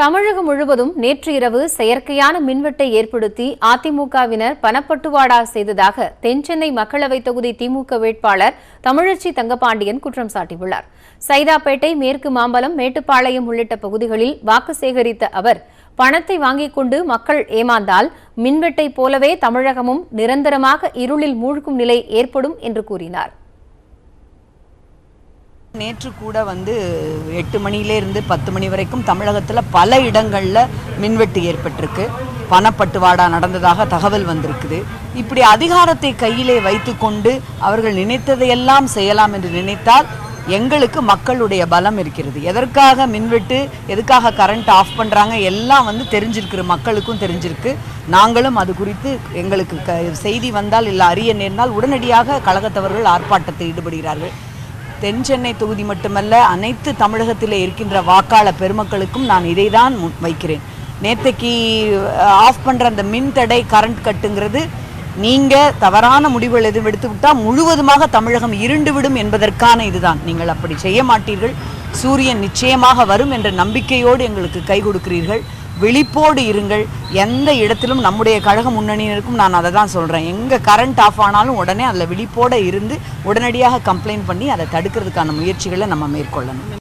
தமிழகம் முழுவதும் நேற்று இரவு செயற்கையான மின்வெட்டை ஏற்படுத்தி அதிமுகவினர் பணப்பட்டுவாடா செய்ததாக தென்சென்னை மக்களவைத் தொகுதி திமுக வேட்பாளர் தமிழச்சி தங்கபாண்டியன் குற்றம் சாட்டியுள்ளார். சைதாப்பேட்டை, மேற்கு மாம்பலம், மேட்டுப்பாளையம் உள்ளிட்ட பகுதிகளில் வாக்கு சேகரித்த அவர் பணத்தை வாங்கிக் கொண்டு மக்கள் ஏமாந்தால் மின்வெட்டை போலவே தமிழகமும் நிரந்தரமாக இருளில் மூழ்கும் நிலை ஏற்படும் என்று கூறினார். நேற்று கூட 8 மணியிலிருந்து 10 மணி வரைக்கும் தமிழகத்தில் பல இடங்களில் மின்வெட்டு ஏற்பட்டிருக்கு. பணப்பட்டுவாடா நடந்ததாக தகவல் வந்திருக்குது. இப்படி அதிகாரத்தை கையிலே வைத்துக்கொண்டு அவர்கள் நினைத்ததையெல்லாம் செய்யலாம் என்று நினைத்தால் எங்களுக்கு மக்களுடைய பலம் இருக்கிறது. எதற்காக மின்வெட்டு, எதுக்காக கரண்ட் ஆஃப் பண்ணுறாங்க எல்லாம் தெரிஞ்சிருக்கு, மக்களுக்கும் தெரிஞ்சிருக்கு. நாங்களும் அது குறித்து எங்களுக்கு செய்தி வந்தால் இல்லை அறிய நேர்ந்தால் உடனடியாக கழகத்தவர்கள் ஆர்ப்பாட்டத்தில் ஈடுபடுகிறார்கள். தென்சென்னை தொகுதி மட்டுமல்ல, அனைத்து தமிழகத்தில் இருக்கின்ற வாக்காளர் பெருமக்களுக்கும் நான் இதை தான் வைக்கிறேன். நேற்றைக்கு ஆஃப் பண்ணுற அந்த மின் தடை, கரண்ட் கட்டுங்கிறது நீங்கள் தவறான முடிவுகள் எதுவும் எடுத்துவிட்டால் முழுவதுமாக தமிழகம் இருண்டுவிடும் என்பதற்கான இதுதான். நீங்கள் அப்படி செய்ய மாட்டீர்கள். சூரியன் நிச்சயமாக வரும் என்ற நம்பிக்கையோடு எங்களுக்கு கை கொடுக்கிறீர்கள். விழிப்போடு இருங்கள். எந்த இடத்திலும் நம்முடைய கழக முன்னணியினருக்கும் நான் அதை தான் சொல்கிறேன். எங்கே கரண்ட் ஆஃப் ஆனாலும் உடனே அதில் விழிப்போடு இருந்து உடனடியாக கம்ப்ளைண்ட் பண்ணி அதை தடுக்கிறதுக்கான முயற்சிகளை நம்ம மேற்கொள்ளணும்.